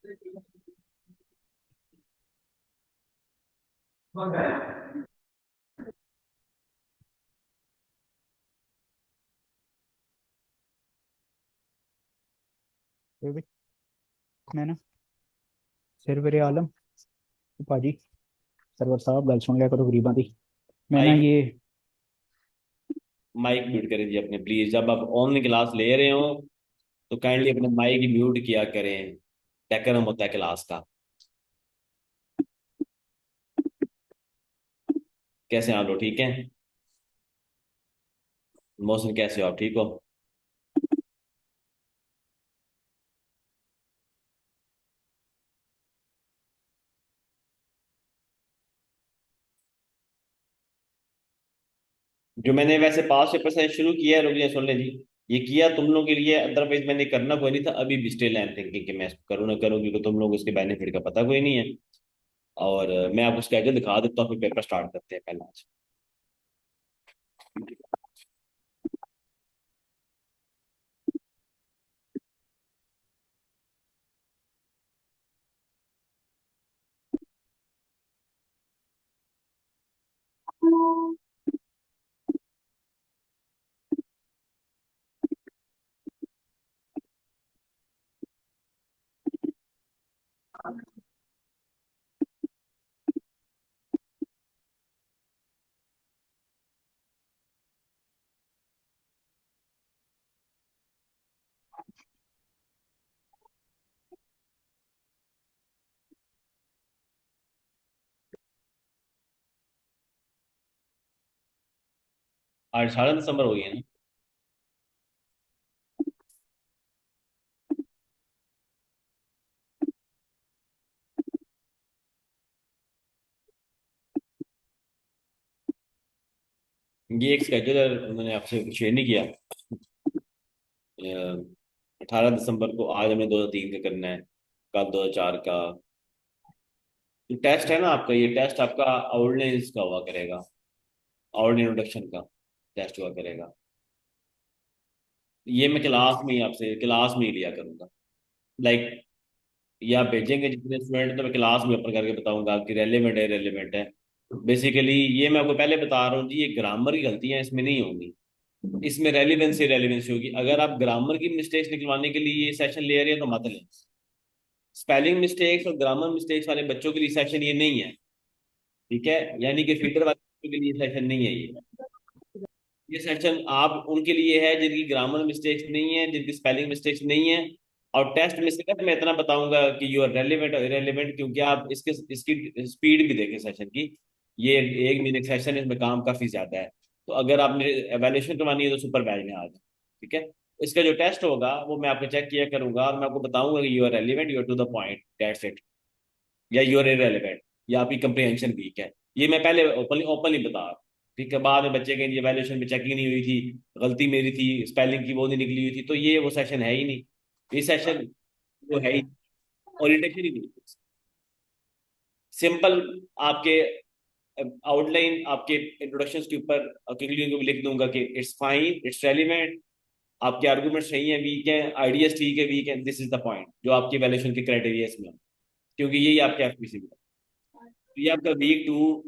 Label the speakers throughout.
Speaker 1: फिर भी मैं ना सिर आलम भाजी सरवर साहब गल सुन लिया करो गरीबां दी। मैं ना
Speaker 2: माइक
Speaker 1: ये
Speaker 2: माइक म्यूट करें जी अपने प्लीज। जब आप ऑनलाइन क्लास ले रहे हो तो काइंडली अपने माइक म्यूट किया करें। डेकोरम होता है क्लास का। कैसे हैं आप लोग? ठीक हैं? मौसम कैसे हो? आप ठीक हो? जो मैंने वैसे पास पेपर से शुरू किया है, रुक जाए सुन लें जी। ये किया तुम लोगों के लिए, अदरवाइज मैंने करना कोई नहीं था। अभी भी स्टिल आई एम थिंकिंग कि मैं इसको करूँ ना करूँ, क्योंकि तुम लोग इसके बेनिफिट का पता कोई नहीं है। और मैं आपको स्केड्यूल दिखा देता हूँ, फिर पेपर स्टार्ट करते हैं पहला आज। 18 दिसंबर हो गई है ना? ये एक स्केड्यूल उन्होंने आपसे शेयर नहीं किया। 18 दिसंबर को आज हमने 2003 का करना है, कल 2004 का। टेस्ट है ना आपका, ये टेस्ट आपका आउटलाइंस का हुआ करेगा। आउट इंट्रोडक्शन का टेस्ट हुआ करेगा। ये मैं क्लास में ही आपसे क्लास में ही लिया करूंगा। लाइक ये आप भेजेंगे जितने स्टूडेंट, तो मैं क्लास में ओपन करके बताऊंगा कि रेलिवेंट है रेलिवेंट है। बेसिकली ये मैं आपको पहले बता रहा हूँ जी, ये ग्रामर की गलतियां इसमें नहीं होंगी। इसमें रेलिवेंसी रेलिवेंसी होगी। अगर आप ग्रामर की मिस्टेक्स निकलवाने के लिए ये सेशन ले रहे हैं तो मत लें। स्पेलिंग मिस्टेक्स और ग्रामर मिस्टेक्स वाले बच्चों के लिए सेशन ये नहीं है। ठीक है? यानी कि फीडर वाले बच्चों के लिए सेशन नहीं है ये। ये सेक्शन आप उनके लिए है जिनकी ग्रामर मिस्टेक्स नहीं है, जिनकी स्पेलिंग मिस्टेक्स नहीं है। और टेस्ट में सिर्फ मैं इतना बताऊंगा कि यू आर रेलिवेंट और इरेलीवेंट, क्योंकि आप इसके इसकी स्पीड भी देखें सेशन की। ये 1 महीने का सेशन है, इसमें काम काफी ज्यादा है। तो अगर आपने एवेल्यूशन करवानी है तो सुपर बैच में आ जाए। ठीक है? इसका जो टेस्ट होगा वो मैं आपको चेक किया करूंगा और मैं आपको बताऊंगा कि you are relevant, you are to the point, that's it. या यू आर इरेलीवेंट, या आपकी कंप्रीहेंशन वीक है। ये मैं पहले ओपनली ओपनली बता रहा हूँ। ठीक है? बाद में बच्चे के इवैल्यूएशन में चेकिंग नहीं हुई थी, गलती मेरी थी, स्पेलिंग की वो नहीं निकली हुई थी, तो ये वो सेशन है ही नहीं। ये सेशन वो है ही, ओरिएंटेशन ही नहीं। सिंपल आपके आउटलाइन आपके इंट्रोडक्शन के ऊपर क्लियरली को लिख दूंगा कि इट्स फाइन, इट्स रेलिवेंट, आपके आर्गुमेंट सही है, वीक है, आइडियाज ठीक है, वीक है, दिस इज द पॉइंट जो आपकी वैल्यूएशन के क्राइटेरिया इसमें। क्योंकि यही आपके एफपीसी में है। तो ये आपका वीक 2,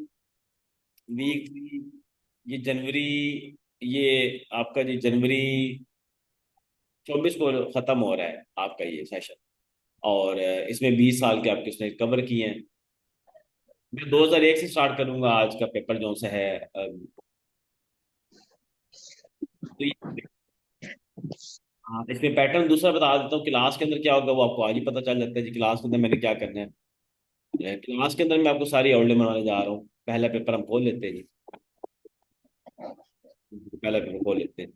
Speaker 2: वीक 3, ये जनवरी, ये आपका जी जनवरी 24 को खत्म हो रहा है आपका ये सेशन। और इसमें 20 साल के आपके उसने कवर किए हैं। मैं 2001 से स्टार्ट करूंगा आज का पेपर जो सा है। तो हाँ, इसमें पैटर्न दूसरा बता देता हूँ। क्लास के अंदर क्या होगा वो आपको आज ही पता चल जाता है जी। क्लास के अंदर मैंने क्या करना है, क्लास के अंदर मैं आपको सारी आउटलाइन बनाने जा रहा हूँ। पहला पेपर हम खोल लेते हैं जी। पहला पेपर खोल लेते हैं।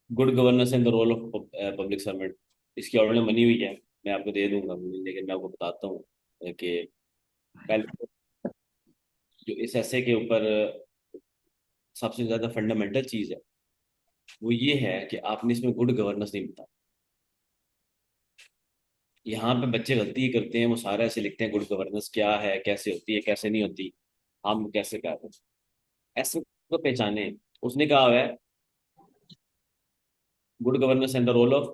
Speaker 2: Good governance and the role of public servant, इसकी ऑलरेडी बनी हुई है, मैं आपको दे दूंगा, लेकिन मैं आपको बताता हूँ कि पहले तो जो इस ऐसे के ऊपर सबसे ज़्यादा फंडामेंटल चीज़ है वो ये है कि आपने इसमें गुड गवर्नेंस नहीं बताया। यहाँ पे बच्चे गलती ही करते हैं, वो सारा ऐसे लिखते हैं गुड गवर्नेंस क्या है, कैसे होती है, कैसे नहीं होती, हम कैसे कर रहे हैं, ऐसे को पहचाने। उसने कहा हुआ है good governance and the role of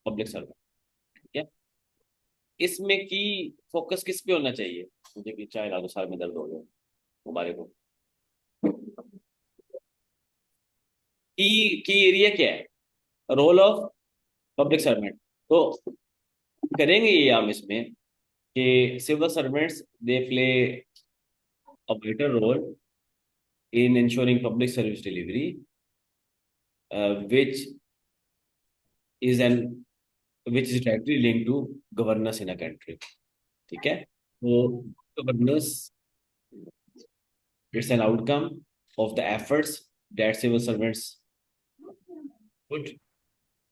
Speaker 2: public servant, ठीक है। इसमें की फोकस किस पे होना चाहिए? मुझे कि चाय ला दो, सर में दर्द हो गया हमारे को। की एरिया क्या है? Role of public servant. तो करेंगे ये हम इसमें कि civil servants they play a vital role in ensuring public service delivery, which is an which is directly linked to governance in a country, ठीक है। तो governance, it's an outcome of the efforts that civil servants put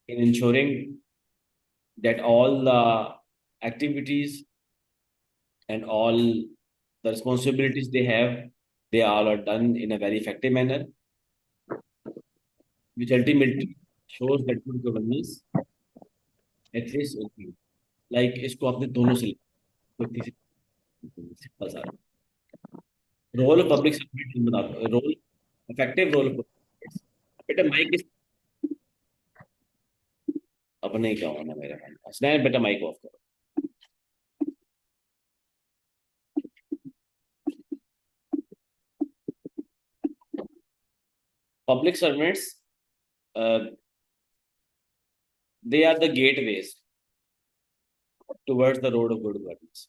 Speaker 2: in ensuring that all the activities and all the responsibilities they have, they all are done in a very effective manner, which ultimately shows that good governance exists in you. Like इसको आपने दोनों से simple सा role of public servant बता दो, role effective role of बेटा mic इस अपने ही क्या होना मेरा स्नैप, बेटा माइक ऑफ करो। Public servants they are the gateways towards the road of good governance.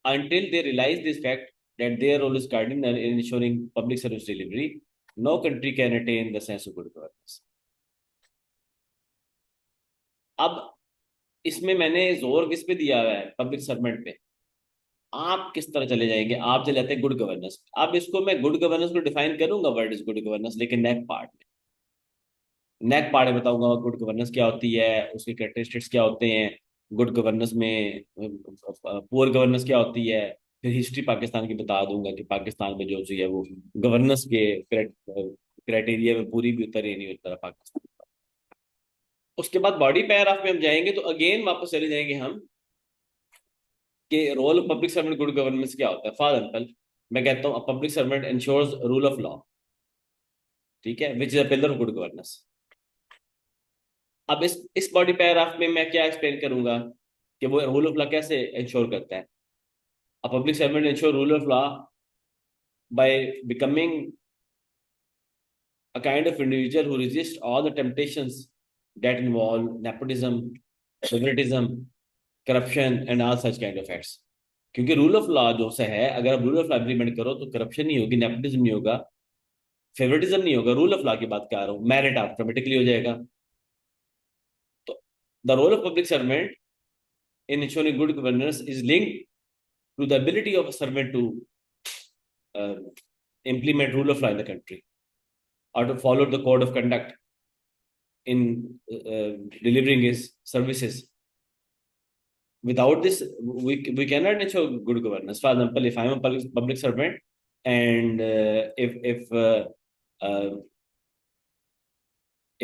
Speaker 2: Until they realize this fact that their role is cardinal in ensuring public service delivery, no country can attain the sense of good governance. अब इसमें मैंने जोर किस पे दिया हुआ है? Public servant पे। आप किस तरह चले जाएंगे? आप चले जाते हैं गुड गवर्नेंस। अब इसको मैं गुड गवर्नेंस को डिफाइन करूंगा, वर्ड इज गुड गवर्नेंस, लेकिन नेक पार्ट में बताऊंगा गुड गवर्नेंस क्या होती है, उसके कैरेक्टरिस्टिक्स क्या होते हैं, गुड गवर्नेंस में पुअर गवर्नेंस क्या होती है, फिर हिस्ट्री पाकिस्तान की बता दूंगा कि पाकिस्तान में जो चीज है वो गवर्नेंस के क्राइटेरिया में पूरी भी उतर या नहीं उतरा पाकिस्तान। उसके बाद बॉडी पैराग्राफ में हम जाएंगे तो अगेन वापस चले जाएंगे हम कि role of public servant good governance क्या होता है। फॉर एग्जाम्पल मैं कहता हूँ public servant ensures rule of law, ठीक है, which is a pillar of good governance. अब इस बॉडी पैराग्राफ में मैं क्या एक्सप्लेन करूंगा कि वो रूल ऑफ लॉ कैसे इंश्योर करता है। A public servant ensure rule of law by becoming a kind of individual who resists all the temptations that involve nepotism, favoritism, corruption, and all such kind of acts. क्योंकि rule of law जो से है, अगर आप rule of law implement करो तो corruption नहीं होगी, नेपोटिज्म नहीं होगा, फेवरेटिज्म नहीं होगा। रूल ऑफ लॉ की बात कर रहा हूँ, मेरिट ऑटोमेटिकली हो जाएगा। तो the role of public servant in ensuring good governance is linked to the ability of a servant to uh, implement rule of law in the country or to follow the code of conduct in delivering his services. Without this, we cannot ensure good governance. For example, if I'm a public servant and uh, if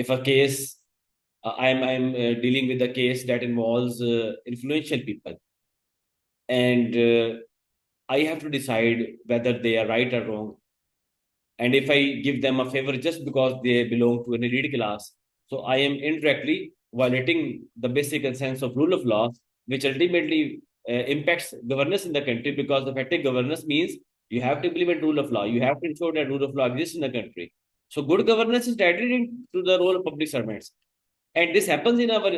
Speaker 2: a case I'm dealing with a case that involves influential people, and I have to decide whether they are right or wrong. And if I give them a favor just because they belong to an elite class, so I am indirectly violating the basic sense of rule of law, which ultimately impacts governance in the country, because effective governance means you have to implement rule of law. You have to ensure that rule of law exists in the country. So good governance is directly linked to the role of public servants. And this happens in our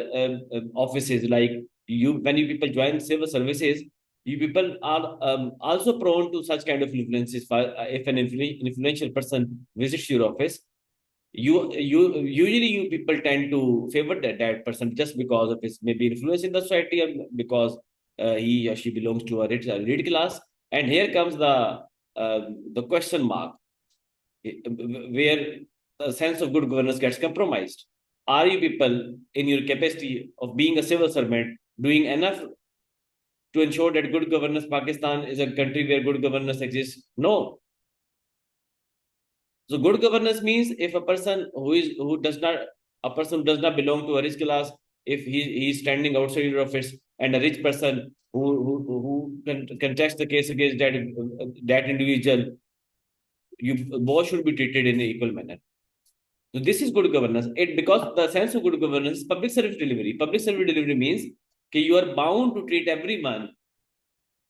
Speaker 2: offices. Like you, when you people join civil services, you people are also prone to such kind of influences. If an influential person visits your office, you usually you people tend to favor that person just because of his maybe influence in the society, or because he or she belongs to a rich class. And here comes the question mark, where the sense of good governance gets compromised. Are you people, in your capacity of being a civil servant, doing enough to ensure that good governance, Pakistan is a country where good governance exists? No. So good governance means if a person who does not belong to a rich class, if he is standing outside your office, and a rich person who can contest the case against that individual, you both should be treated in an equal manner. So this is good governance. It because the sense of good governance is public service delivery. Public service delivery means that you are bound to treat everyone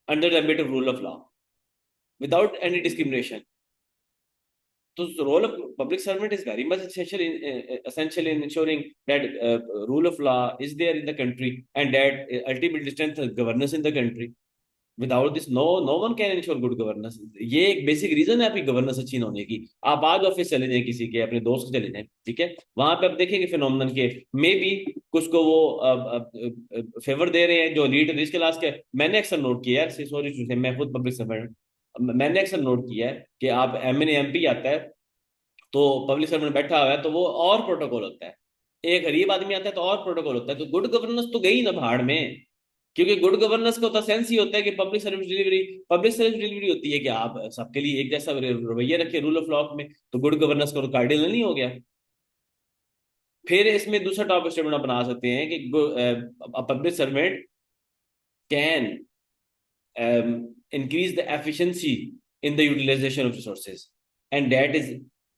Speaker 2: under the ambit of rule of law without any discrimination. So the role of public servant is very much essential in ensuring that rule of law is there in the country, and that ultimately strengthens governance in the country. Without this, no one can ensure good governance. ये एक basic reason है आपकी governance अच्छी ना होने की. आप आज ऑफिस चले जाएं, किसी के अपने दोस्त के चले जाएं, ठीक है, वहां पे आप देखेंगे फिनोमिनन के मे बी कुछ को वो फेवर दे रहे हैं जो लीड रिच क्लास के. मैंने अक्सर नोट किया है, सॉरी मैं खुद पब्लिक सर्वेंट, मैंने अक्सर नोट किया है कि आप एमएनए एमपी आता है तो पब्लिक सर्वेंट बैठा हुआ है तो वो और प्रोटोकॉल होता है. एक गरीब आदमी आता है तो और प्रोटोकॉल होता है. तो गुड गवर्नेंस तो गई ना भाड़ में, क्योंकि गुड गवर्नेंस का होता सेंस ही होता है कि पब्लिक सर्विस डिलीवरी होती है कि आप सबके लिए एक जैसा रवैया रखे रूल ऑफ लॉ में. तो गुड गवर्नेंस का तो कार्डिनल नहीं हो गया. फिर इसमें दूसरा टॉपिक स्टेटमेंट बना सकते हैं कि public servant can increase the efficiency in the utilization of resources, and that is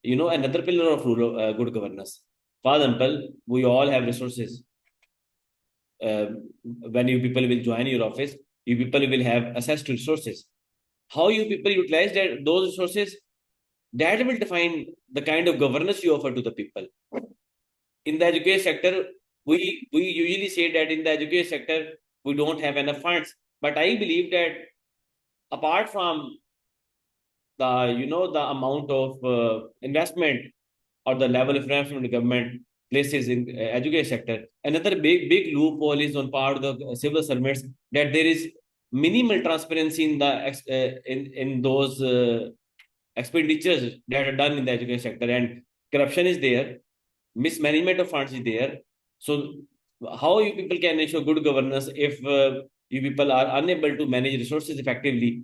Speaker 2: another pillar of rule of good governance. For example, we all have resources. When you people will join your office, you people will have access to resources. How you people utilize those resources, that will define the kind of governance you offer to the people. In the education sector, we usually say that in the education sector we don't have enough funds, but I believe that apart from the amount of investment or the level of investment the government places in education sector, another big loophole is on part of the civil servants, that there is minimal transparency in the in those expenditures that are done in the education sector, and corruption is there, mismanagement of funds is there. So how you people can ensure good governance if you people are unable to manage resources effectively?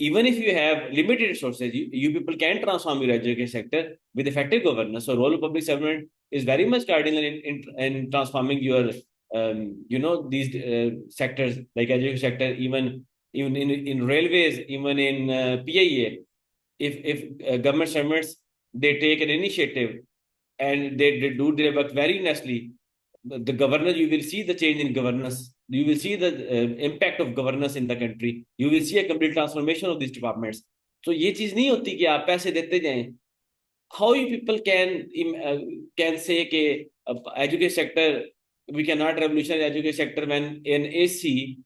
Speaker 2: Even if you have limited resources, you people can transform your education sector with effective governance. So role of public servant is very much cardinal in transforming your these sectors like education sector, even in railways, even in PIA. If government servants, they take an initiative and they do their work very nicely, the governor, you will see the change in governance. You will see the impact of governance in the country. You will see a complete transformation of these departments. So ये चीज नहीं होती कि आप पैसे देते जाएं. How you people can say कि education sector, we cannot revolutionize education sector when an AC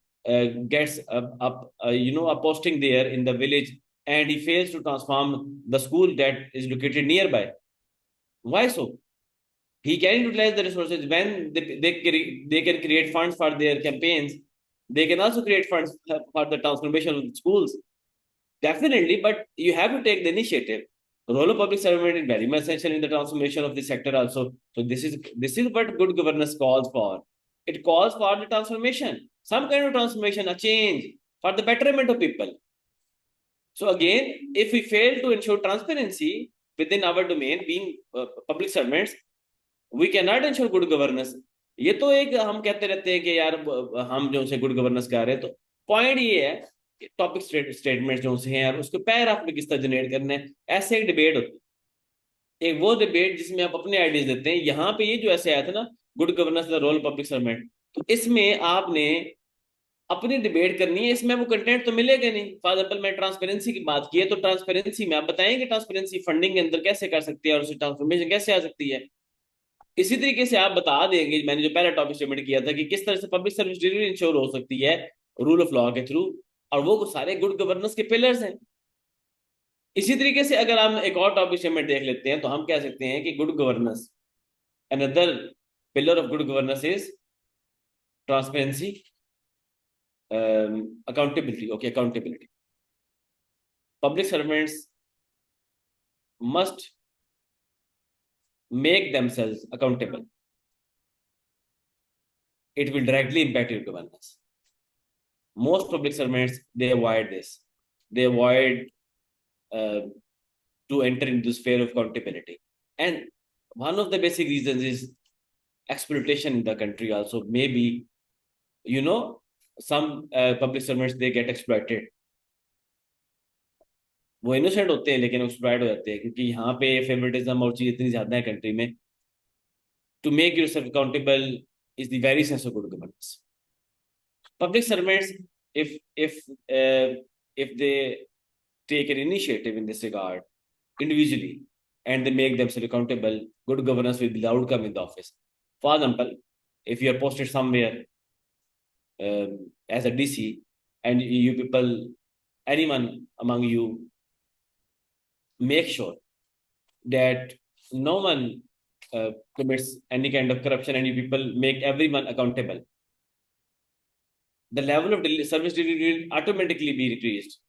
Speaker 2: gets a posting there in the village and he fails to transform the school that is located nearby. Why so? He can utilize the resources when they can create funds for their campaigns. They can also create funds for the transformation of the schools. Definitely, but you have to take the initiative. The role of public servant is very much essential in the transformation of the sector also. So this is what good governance calls for. It calls for the transformation, some kind of transformation, a change for the betterment of people. So again, if we fail to ensure transparency within our domain, being public servants, we cannot ensure good governance. ये तो एक हम कहते रहते हैं कि यार हम जो से गुड गवर्नेंस कर रहे हैं, तो पॉइंट ये है कि टॉपिक स्टेटमेंट जो से हैं यार उसको पैराग्राफ में किस तरह जनरेट करना है. ऐसे एक डिबेट होती है, एक वो डिबेट जिसमें आप अपने आइडियाज देते हैं. यहाँ पे ये जो ऐसे आया था ना, good governance the role public servant, तो इसमें आपने अपनी डिबेट करनी है. इसमें वो कंटेंट तो मिलेगा नहीं. फॉर एग्जाम्पल मैं ट्रांसपेरेंसी की बात की है, तो ट्रांसपेरेंसी में आप बताएंगे ट्रांसपेरेंसी फंडिंग के अंदर कैसे कर सकती है और उससे ट्रांसफॉर्मेशन कैसे आ सकती है. इसी तरीके से आप बता देंगे, मैंने जो पहला टॉपिक स्टेटमेंट किया था, कि किस तरह से पब्लिक सर्विस डिलीवरी इंश्योर हो सकती है रूल ऑफ लॉ के थ्रू, और वो सारे गुड गवर्नेंस के पिलर्स हैं. इसी तरीके से अगर हम एक और टॉपिक स्टेटमेंट देख लेते हैं तो हम कह सकते हैं कि good governance, another pillar of good governance is transparency, accountability. Okay, accountability. Public servants must make themselves accountable, it will directly impact your governance. Most public servants, they avoid this. They avoid uh, to enter into the sphere of accountability. And one of the basic reasons is exploitation in the country also. Maybe, you know, some public servants, they get exploited. वो innocent होते हैं लेकिन exploit हो जाते हैं, क्योंकि यहाँ पे फेवरेटिज्म और चीज इतनी ज्यादा है कंट्री में. To make yourself accountable is the very sense of good governance. Public servants, if uh, if they take an initiative in this regard individually and they make themselves accountable, good governance will be the outcome in the office. For example, if you are posted somewhere as a DC and you people, anyone among you, make sure that no one commits any kind of corruption and you people make everyone accountable, the level of service delivery will automatically be increased,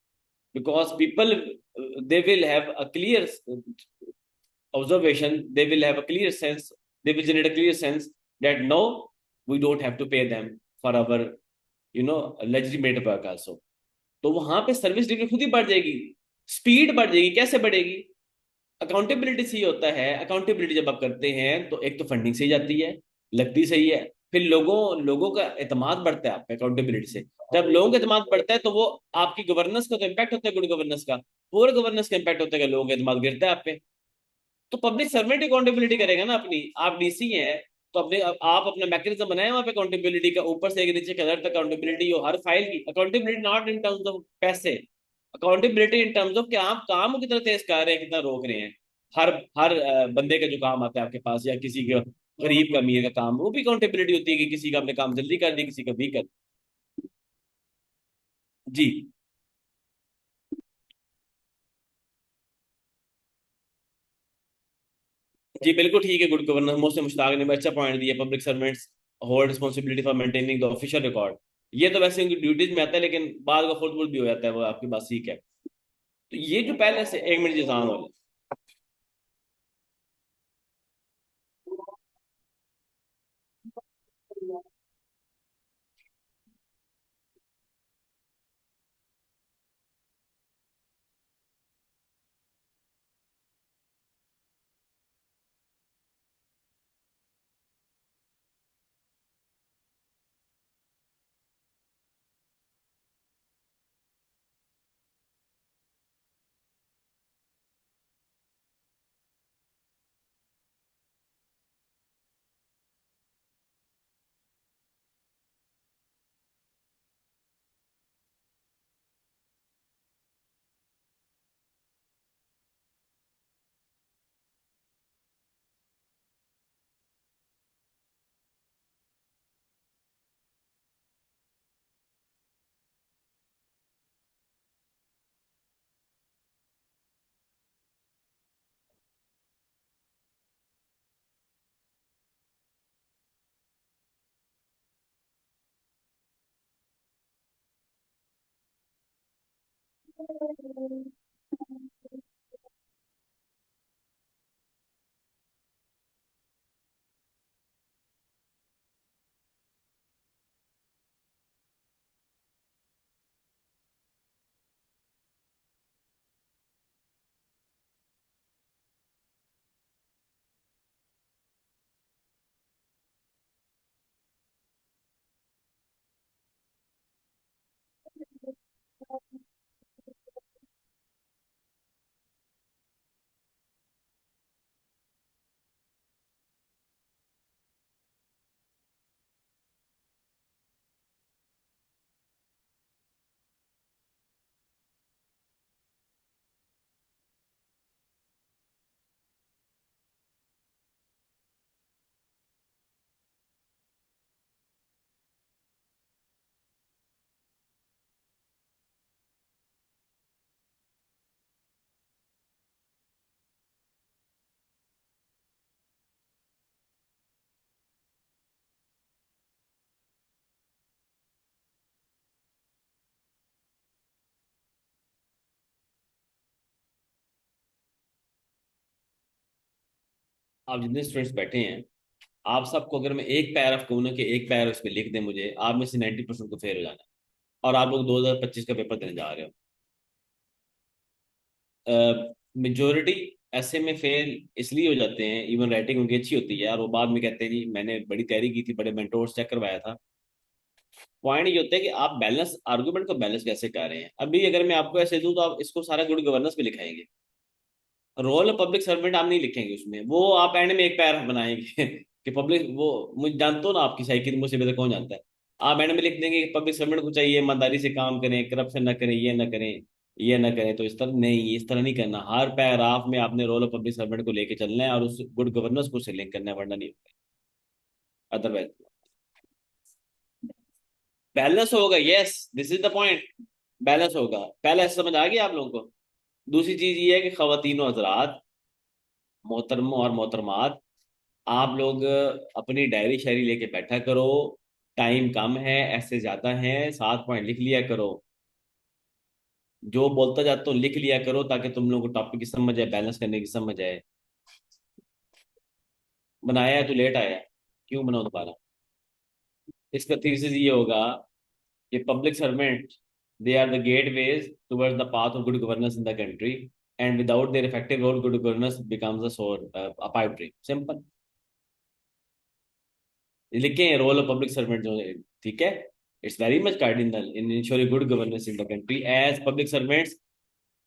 Speaker 2: because people, they will have a clear observation, they will have a clear sense, they will generate a clear sense that no, we don't have to pay them for our legitimate work also. तो वहां पे service delivery खुद ही बढ़ जाएगी, speed बढ़ जाएगी. कैसे बढ़ेगी? अकाउंटेबिलिटी से ही होता है. अकाउंटेबिलिटी जब आप करते हैं तो एक तो फंडिंग सही जाती है, लगती सही है, फिर लोगों लोगों का एतमाद बढ़ता है आप पे अकाउंटेबिलिटी से. जब लोगों का एतमाद बढ़ता है तो वो आपकी गवर्नेंस का तो इम्पैक्ट होता है, गुड गवर्नेंस का, पूरे गवर्नेंस का इम्पैक्ट होता है कि लोगों का एतमाद गिरता है आप पे. तो पब्लिक सर्वेंट अकाउंटेबिलिटी करेगा ना अपनी. आप डीसी हैं तो अपने आप अपना मैकेनिज्म बनाए वहां पे अकाउंटेबिलिटी का, ऊपर से एक नीचे कलर तक अकाउंटेबिलिटी हो हर फाइल की. Accountability not in terms of पैसे, अकाउंटेबिलिटी इन टर्म्स ऑफ कि आप काम को कितना तेज कर रहे हैं, कितना रोक रहे हैं. हर हर बंदे का जो काम आता है आपके पास, या किसी का गरीब का अमीर का काम, वो भी अकाउंटेबिलिटी होती है कि किसी का आपने काम जल्दी कर दिया, किसी का भी कर. जी. जी बिल्कुल ठीक है. गुड गवर्नेंस, मुझसे मुश्ताक ने अच्छा पॉइंट दिया. Public servants hold responsibility for maintaining the official record. ये तो वैसे उनकी ड्यूटीज में आता है, लेकिन बाद का खुद भी हो जाता है, वो आपकी बात ठीक है. तो ये जो पहले से एक मिनट जिसान हो. आप जितने स्टूडेंट्स बैठे हैं, आप सबको अगर मैं एक पैराग्राफ कहूँ ना कि एक पैराग्राफ उस पर लिख दें मुझे, आप में से 90% को फेल हो जाना है। और आप लोग 2025 का पेपर देने जा रहे हो। मेजोरिटी ऐसे में फेल इसलिए हो जाते हैं, इवन राइटिंग उनकी अच्छी होती है और वो बाद में कहते हैं जी मैंने बड़ी तैयारी की थी, बड़े मेंटोर्स चेक करवाया था। पॉइंट ये होता है कि आप बैलेंस आर्गुमेंट को बैलेंस कैसे कर रहे हैं। अभी अगर मैं आपको ऐसे दूं तो आप इसको सारा गुड गवर्नेंस पे लिखाएंगे, रोल पब्लिक सर्वेंट आप नहीं लिखेंगे उसमें, वो आप एंड में एक पैराग्राफ बनाएंगे कि पब्लिक, वो मुझे जानते हो ना आपकी साइकिल मुझसे बेहतर कौन जानता है। आप एंड में लिख देंगे कि पब्लिक सर्वेंट को चाहिए ईमानदारी से काम करें, करप्शन ना करें, ये ना करें, ये ना करें। तो इस तरह नहीं, इस तरह नहीं करना। हर पैराग्राफ में आपने रोल ऑफ पब्लिक सर्वेंट को लेके चलना है और उस गुड गवर्नेंस को से लिंक करना है, वरना नहीं होगा अदरवाइज। बैलेंस होगा, yes, this is the point. Balance होगा, पहले ऐसे समझ आ गया आप लोगों को। दूसरी चीज ये है कि खवातीन हजरात, मोहतरम और मोहतरमात, आप लोग अपनी डायरी शायरी लेके बैठा करो। टाइम कम है, ऐसे ज्यादा है, 7 पॉइंट लिख लिया करो। जो बोलता जाता हूँ लिख लिया करो ताकि तुम लोगों को टॉपिक की समझ आए, बैलेंस करने की समझ आए। बनाया है तो लेट आया है, क्यों बनाओ दोबारा। इसका थीसिस ये होगा कि public servant, they are the gateways towards the path of good governance in the country, and without their effective role good governance becomes a sore a pipe dream, simple. लिखे हैं रोल ऑफ पब्लिक सर्वेंट जो है, ठीक है। It's very much cardinal in ensuring good governance in the country. As public servants,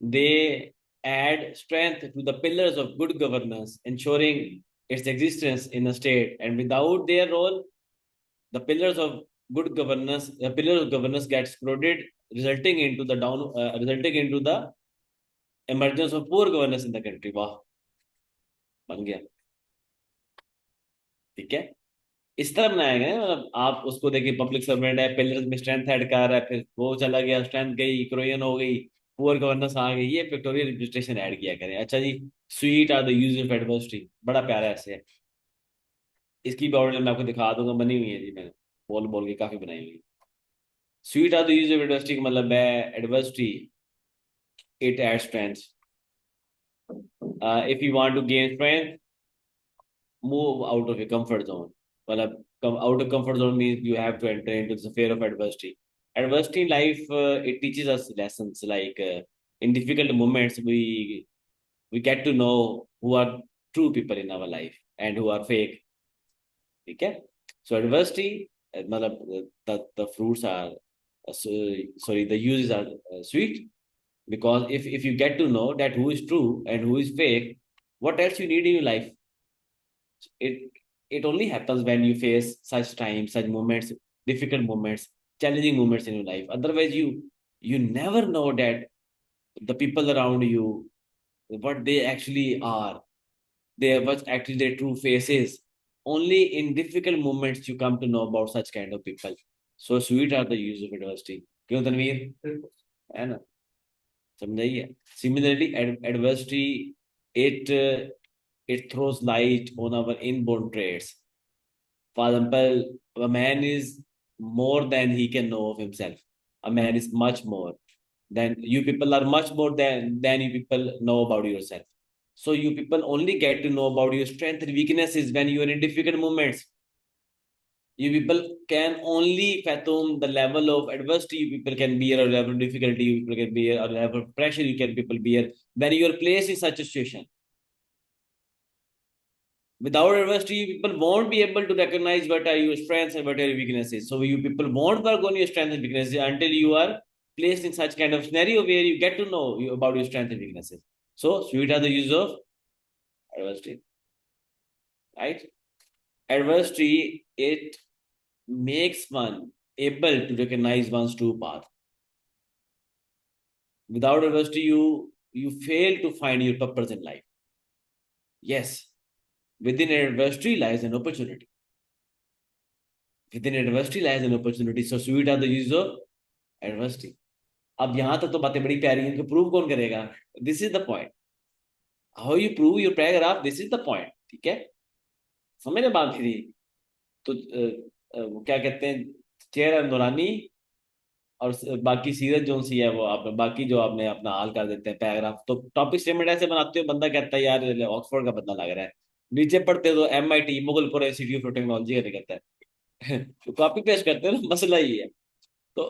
Speaker 2: they add strength to the pillars of good governance, ensuring its existence in a state. And without their role, the pillars of good governance, the pillars of governance gets corroded, resulting into the emergence of poor governance in the country. वाह, बन गया, ठीक है। इस तरह बनाया गया है, मतलब आप उसको देखिए, पब्लिक सर्वेंट है, पिलर्स में स्ट्रेंथ ऐड कर रहा है, फिर वो चला गया, स्ट्रेंथ गई, क्रोयन हो गई, पुअर गवर्नेंस आ गई, ये पिक्टोरियल रिप्रेजेंटेशन ऐड किया करें। अच्छा जी, sweet are the use of adversity, बड़ा प्यारा ऐसे है। इसकी भी ऑर्डर मैं आपको दिखा दूंगा, बनी हुई है जी, मैंने बोल बोल के काफी बनाई हुई है। Sweet are the use of adversity का मतलब है adversity, it add strength. If you want to gain strength, move out of your comfort zone. मतलब out of comfort zone means you have to enter into the sphere of adversity. Adversity in life, it teaches us lessons like, in difficult moments we get to know who are true people in our life and who are fake, ठीक है। So adversity, मतलब the fruits are, sorry, the uses are sweet, because if you get to know that who is true and who is fake, what else you need in your life? It only happens when you face such times, such moments, difficult moments, challenging moments in your life. Otherwise, you never know that the people around you, what they actually are, they what actually their true face is. Only in difficult moments you come to know about such kind of people. So sweet are the use of adversity, क्यों तनवीर, है ना, समझाइए। Similarly, adversity, it it throws light on our inborn traits. For example, a man is more than he can know of himself. A man is much more than you people are much more than you people know about yourself. So you people only get to know about your strength and weaknesses when you are in difficult moments. You people can only fathom the level of adversity you people can bear, or level of difficulty you people can bear, or level of pressure you can people bear when you are placed in such a situation. Without adversity, people won't be able to recognize what are your strengths and what are your weaknesses. So you people won't work on your strengths and weaknesses until you are placed in such kind of scenario where you get to know about your strengths and weaknesses. So sweet are the use of adversity, right? Adversity, it makes one able to recognize one's true path. Without adversity, you fail to find your purpose in life. Yes, within adversity lies an opportunity. Within adversity lies an opportunity. So sweet are the use of adversity. अब यहां तक तो बातें बड़ी प्यारी हैं, इनको prove कौन करेगा? This is the point, how you prove your paragraph, this is the point, ठीक है। समझ रहे बात मेरी? तो वो क्या कहते हैं, चेहरा नूरानी, और बाकी सीरत जो सी है वो आप, बाकी जो आपने अपना हाल कर देते हैं पैराग्राफ। तो टॉपिक स्टेटमेंट ऐसे बनाते हो, बंदा कहता है यार ऑक्सफोर्ड का बंदा लग रहा है। नीचे पढ़ते तो MIT Mughalpur institute of technology का निकलता है। तो कॉपी पेस्ट करते हैं ना, मसला ही है। तो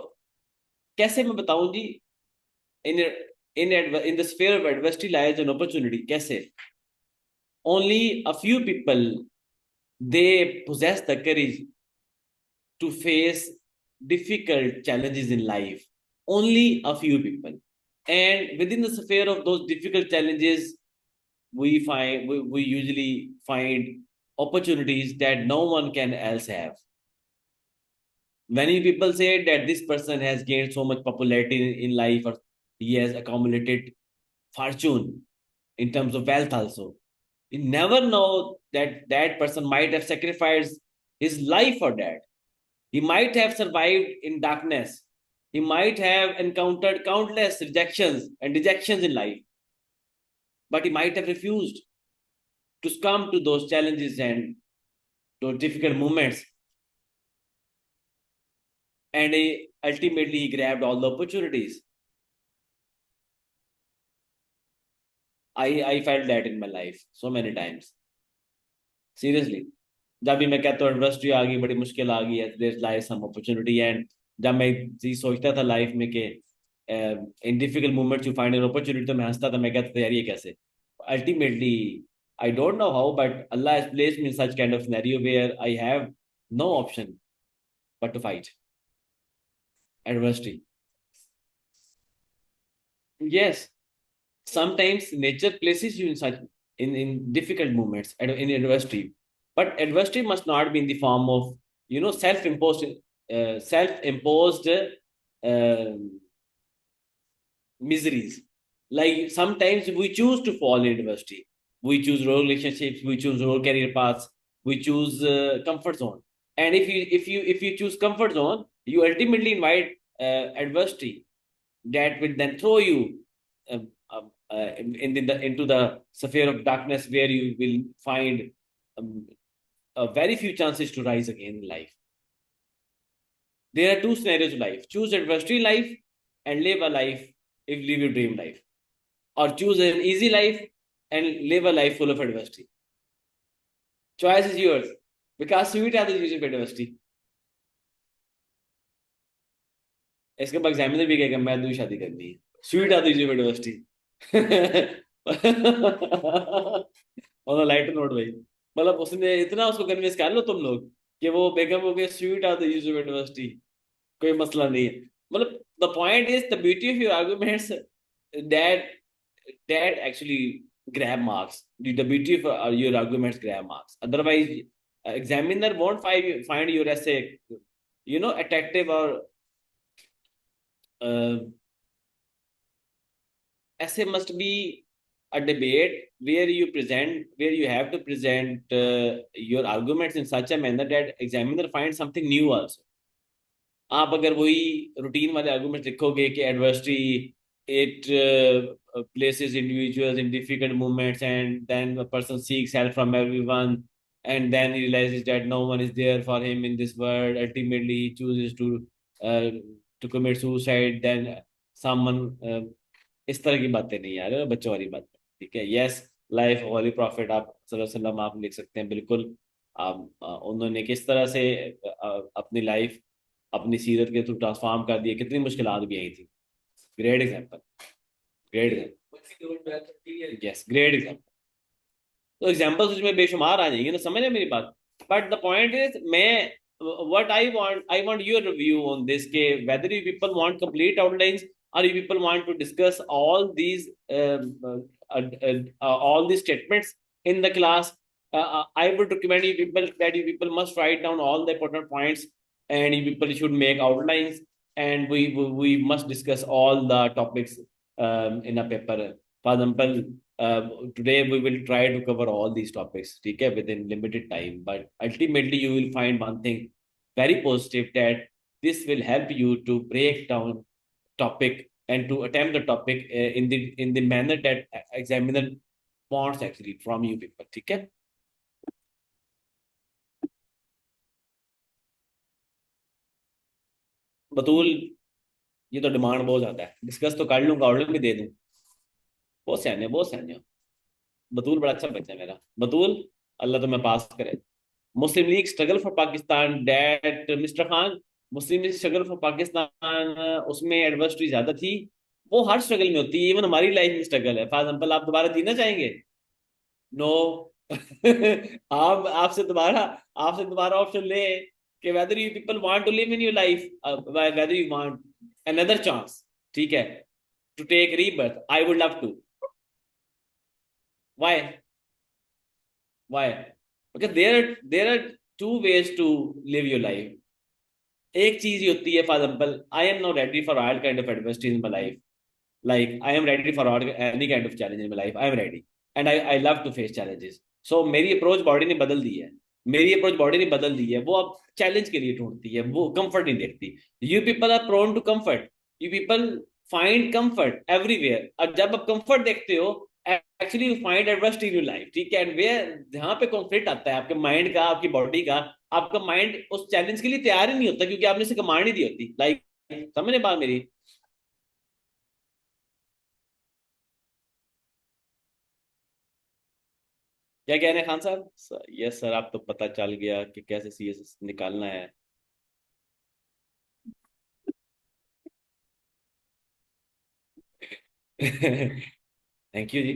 Speaker 2: कैसे मैं बताऊं जी, in in the sphere of adversity lies an opportunity. कैसे? Only a few people they possess the courage to face difficult challenges in life. Only a few people. And within the sphere of those difficult challenges, we usually find opportunities that no one can else have. Many people say that this person has gained so much popularity in life, or he has accumulated fortune in terms of wealth also. You never know that that person might have sacrificed his life for that. He might have survived in darkness. He might have encountered countless rejections and dejections in life, but he might have refused to succumb to those challenges and those difficult moments. And ultimately, he grabbed all the opportunities. I felt that in my life so many times. Seriously. जब भी मैं कहता हूँ university आ गई, बड़ी मुश्किल आ गई है, there lies some opportunity. And जब मैं जी सोचता था लाइफ में कि in difficult moments you find an opportunity, तो मैं हंसता था, मैं कहता था यार ये कैसे। Ultimately I don't know how, but Allah has placed me in such kind of scenario where I have no option but to fight adversity. Yes, sometimes nature places you in such in difficult moments and in adversity, but adversity must not be in the form of self-imposed miseries. Like sometimes we choose to fall in adversity. We choose role relationships. We choose role career paths. We choose comfort zone. And if you choose comfort zone, you ultimately invite adversity that will then throw you into the sphere of darkness, where you will find um, very few chances to rise again in life. There are two scenarios in life: choose adversity in life and live a life, if live your dream life, or choose an easy life and live a life full of adversity. Choice is yours, because sweet are the use of adversity. इसके बाद examiner भी कहेगा मैं दूसरी शादी करनी है, sweet are the use of university. और लाइट नोट भाई, मतलब उसने इतना उसको कन्विंस कर लो तुम लोग कि वो बेगम हो गए, sweet are the use of university, कोई मसला नहीं है। मतलब the point is the beauty of your arguments that actually grab marks. The beauty of your arguments grab marks. Otherwise, examiner won't find your essay, attractive, or essay must be a debate where you have to present your arguments in such a manner that examiner finds something new also. आप अगर वही routine वाले argument लिखोगे कि adversity it places individuals in difficult moments, and then a person seeks help from everyone, and then he realizes that no one is there for him in this world. Ultimately he chooses uh, to commit suicide. Then someone इस तरह की बातें नहीं यार, बच्चों वाली बात। ठीक है, यस, लाइफ होली प्रॉफिट आप सल्लल्लाहु अलैहि वसल्लम आप लिख सकते हैं बिल्कुल। आप उन्होंने किस तरह से अपनी लाइफ अपनी सीरत के थ्रू ट्रांसफॉर्म कर दिए, कितनी मुश्किलात भी आई थी। Great example, great example, yes great example. तो एग्जाम्पल्स उसमें बेशुमार आ जाएंगे ना, समझ रहे मेरी बात। बट द पॉइंट इज, मैं what I want your review on this, के whether you people want complete outlines, or you people want to discuss all these statements in the class. I would recommend you people that you people must write down all the important points, and you people should make outlines, and we must discuss all the topics in a paper. For example, today we will try to cover all these topics, okay, within limited time. But ultimately you will find one thing very positive, that this will help you to break down topic and to attempt the topic in the manner that examiner wants actually from you people, okay. बतूल, ये तो demand बहुत ज्यादा है, discuss तो कर लूंगा, order भी दे दूं। बहुत सयाने, बहुत सयाने हो। बतूल बड़ा अच्छा बच्चा है मेरा, बतूल। अल्लाह तुम्हें पास करे। Muslim League struggle for Pakistan, that mister Khan, Muslim League struggle for Pakistan, उसमें एडवर्सिटी ज्यादा थी। वो हर स्ट्रगल में होती है, इवन हमारी लाइफ में स्ट्रगल है। फॉर एग्जाम्पल, आप दोबारा जीना चाहेंगे? नो। आप आपसे दोबारा ऑप्शन ले कि whether you people want to live in your life, whether you want another chance, ठीक है, to take rebirth, I would love to. Why? Why? Because there are two ways to live your life. एक चीज ही होती है, for example, I am not ready for all kind of adversity in my life. Like, I am ready for any kind of challenge in my life. I am ready, and I love to face challenges. So मेरी approach body ने बदल दी है। मेरी approach body ने बदल दी है, वो अब चैलेंज के लिए ढूंढती है, वो कंफर्ट नहीं देखती। You people are prone to comfort. You people find comfort everywhere. अब जब आप कंफर्ट देखते हो, actually you find adversity in your life, ठीक है। एंड वेयर जहां पे कॉन्फ्लिक्ट आता है आपके माइंड का, आपकी बॉडी का, आपका माइंड उस चैलेंज के लिए तैयार ही नहीं होता, क्योंकि आपने इसे कमांड नहीं दी होती। लाइक, समझने बात मेरी? क्या कह रहे हैं खान साहब? यस सर, आप तो पता चल गया कि कैसे सीएस निकालना है। थैंक यू जी,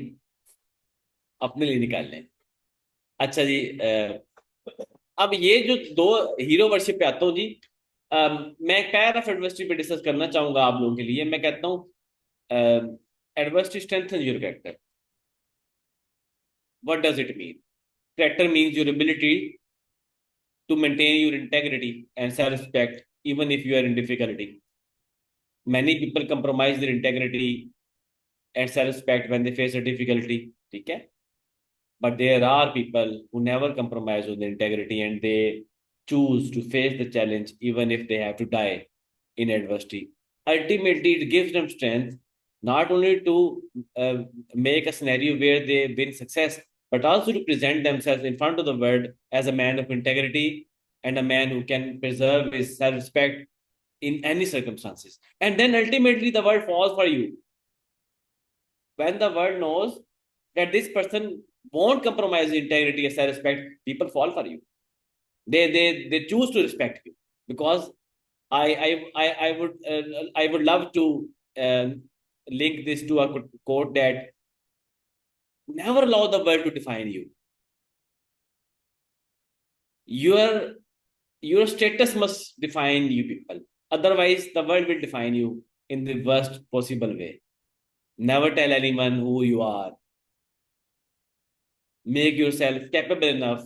Speaker 2: अपने लिए निकालने हैं। अच्छा जी, अब ये जो दो हीरो वर्शिप पे आता हूँ जी। मैं एक पैर ऑफ एडवर्सिटी पे डिस्कस करना चाहूंगा आप लोगों के लिए। मैं कहता हूँ adversity strengthen your character. What does it mean? Character means your ability to maintain your integrity and self-respect even if you are in difficulty. Many people compromise their integrity and self-respect when they face a difficulty, ठीक है? But there are people who never compromise on their integrity and they choose to face the challenge even if they have to die in adversity. Ultimately, it gives them strength not only to uh, make a scenario where they win success, but also to present themselves in front of the world as a man of integrity and a man who can preserve his self respect in any circumstances. And then ultimately, the world falls for you. When the world knows that this person won't compromise integrity and self respect, people fall for you. They choose to respect you because I would love to link this to a quote that never allow the world to define you. Your your status must define you people. Otherwise, the world will define you in the worst possible way. Never tell anyone who you are. Make yourself capable enough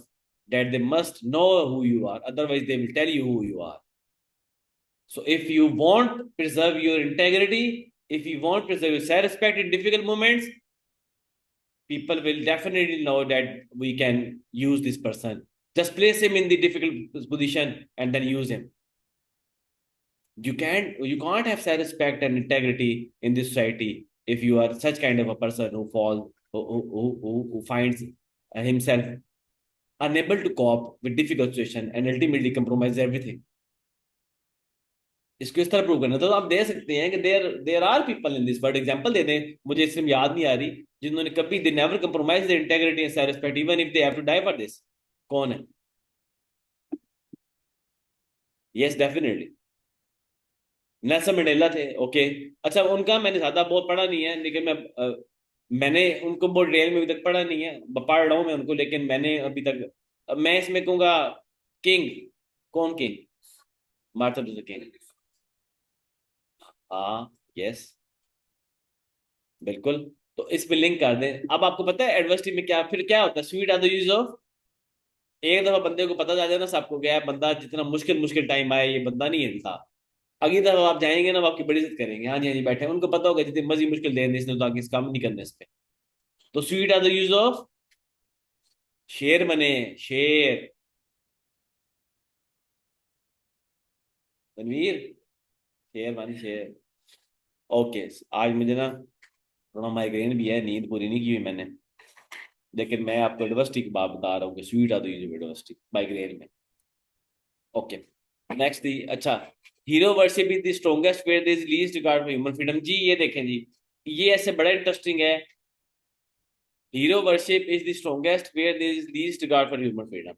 Speaker 2: that they must know who you are. Otherwise, they will tell you who you are. So if you want preserve your integrity, if you want preserve your self-respect in difficult moments, people will definitely know that we can use this person. Just place him in the difficult position and then use him. You can't have self-respect and integrity in this society if you are such kind of a person who falls who finds himself unable to cope with difficult situation and ultimately compromise everything. इसको इस तरह prove करना तो आप दे सकते हैं कि there are people in this world. Example दे दें, मुझे इसमें याद नहीं आ रही, जिन्होंने कभी they never compromise their integrity and self respect even if they have to die for this. कौन है? यस डेफिनेटली, नेल्सन मंडेला थे। ओके, अच्छा, उनका मैंने ज्यादा बहुत पढ़ा नहीं है, लेकिन मैंने उनको बहुत डिटेल में अभी तक पढ़ा नहीं है। पढ़ रहा हूँ मैं उनको, लेकिन मैंने अभी तक, मैं इसमें कहूंगा किंग। कौन किंग? Martin Luther king. हाँ, यस, बिल्कुल। तो इस पे लिंक कर दें। अब आपको पता है एडवर्सिटी में क्या फिर क्या होता है? Sweet are the use of. एक दफा बंदे को पता चल जाए ना सबको, गया बंदा जितना मुश्किल मुश्किल टाइम आए ये बंदा नहीं हिलता। अगली दफा आप जाएंगे ना, वो आपकी बड़ी इज्जत करेंगे। हाँ जी, हाँ जी, बैठे हैं। उनको पता होगा जितनी मर्जी मुश्किल दे दें इसने, तो आगे इस काम नहीं करना इस पे। तो sweet are the use of. शेर बने, शेर। तनवीर, शेर बन शेर। ओके, आज मुझे ना थोड़ा माइग्रेन भी है, नींद पूरी नहीं की हुई मैंने, लेकिन मैं आपको यूनिवर्सिटी की बात बता रहा हूँ कि स्वीट आ तो यूनिवर्सिटी माइग्रेन में। ओके, नेक्स्ट दी। अच्छा, hero worship is the strongest where there is least regard for human freedom. जी ये देखें जी, ये ऐसे बड़ा इंटरेस्टिंग है। Hero worship is the strongest where there is least regard for human freedom.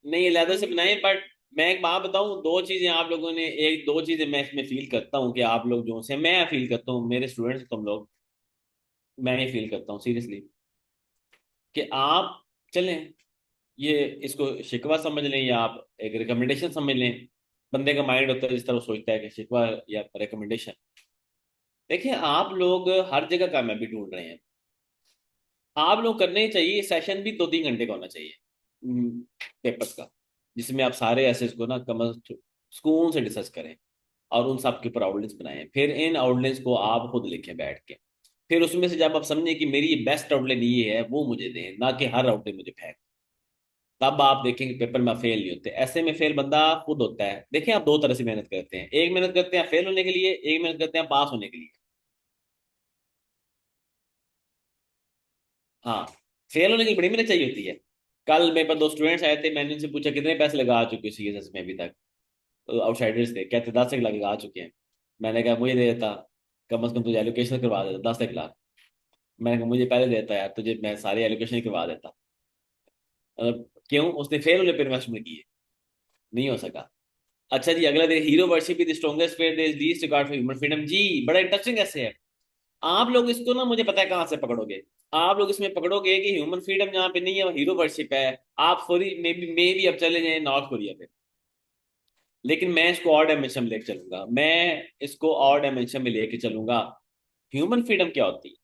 Speaker 2: नहीं अलहदा से बनाए, बट मैं एक बात बताऊं, दो चीजें आप लोगों ने, एक दो चीजें मैं इसमें फील करता हूँ कि आप लोग जो से, मैं फील करता हूँ, मेरे स्टूडेंट्स तुम लोग, मैं ये फील करता हूँ सीरियसली कि आप चलें, ये इसको शिकवा समझ लें या आप एक रिकमेंडेशन समझ लें। बंदे का माइंड होता है जिस तरह वो सोचता है कि शिकवा या रिकमेंडेशन। देखिए आप लोग हर जगह कामयाबी ढूंढ रहे हैं, आप लोग करने ही चाहिए, सेशन भी 2-3 घंटे का होना चाहिए पेपर्स का, जिसमें आप सारे एसेस को ना कम सुकून से डिस्कस करें और उन सब के ऊपर आउटलाइंस बनाएं, फिर इन आउटलाइंस को आप खुद लिखें बैठ के। फिर उसमें से जब आप समझें कि मेरी बेस्ट आउटलाइन ये है, वो मुझे दें, ना कि हर आउटलाइन मुझे फेंक। तब आप देखेंगे पेपर में फेल नहीं होते। ऐसे में फेल बंदा खुद होता है। देखें आप दो तरह से मेहनत करते हैं, एक मेहनत करते हैं फेल होने के लिए, एक मेहनत करते हैं पास होने के लिए। हाँ, फेल होने के लिए बड़ी मेहनत चाहिए होती है। कल मेरे पास दो स्टूडेंट्स आए थे, मैंने उनसे पूछा कितने पैसे लगा चुके हो सीएसएस में अभी तक। आउटसाइडर्स थे, कहते 10 लाख लगा चुके हैं। मैंने कहा मुझे दे देता, कम से कम तुझे एलोकेशन करवा देता 10 लाख। मैंने कहा मुझे पहले देता यार, तुझे मैं सारी एलोकेशन करवा देता। क्यों? उसने फेल होने पर इन्वेस्टमेंट की है, नहीं हो सका। अच्छा जी, अगला देखिए, hero worship is strongest where there is least regard for human freedom. जी, बड़ा इंटरेस्टिंग ऐसे है। आप लोग इसको ना, मुझे पता है कहाँ से पकड़ोगे। आप लोग इसमें पकड़ोगे कि ह्यूमन फ्रीडम जहाँ पे नहीं है वो हीरो वर्शिप है। आप सॉरी मे भी अब चले जाए नॉर्थ कोरिया पे। लेकिन मैं इसको और डायमेंशन में लेके चलूंगा, मैं इसको और डायमेंशन में लेके चलूंगा। ह्यूमन फ्रीडम क्या होती है?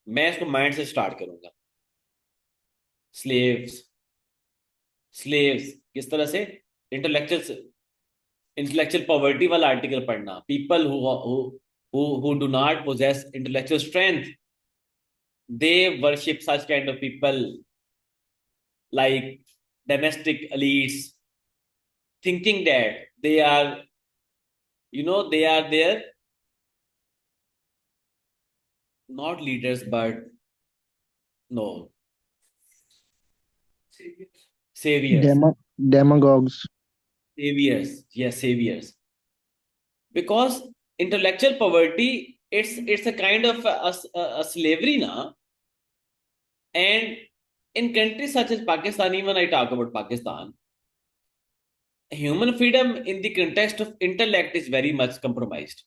Speaker 2: मैं इसको माइंड से स्टार्ट करूंगा। स्लेव्स, स्लेव्स किस तरह से? इंटेलेक्चुअल, इंटेलेक्चुअल पॉवर्टी वाला आर्टिकल पढ़ना। People who do not possess intellectual strength, they worship such kind of people like domestic elites, thinking that they are, they are their not leaders, but no, saviors,
Speaker 3: Demagogues.
Speaker 2: saviors, yes, saviors. Because intellectual poverty, it's a kind of a slavery now, and in countries such as Pakistan, even I talk about Pakistan, human freedom in the context of intellect is very much compromised.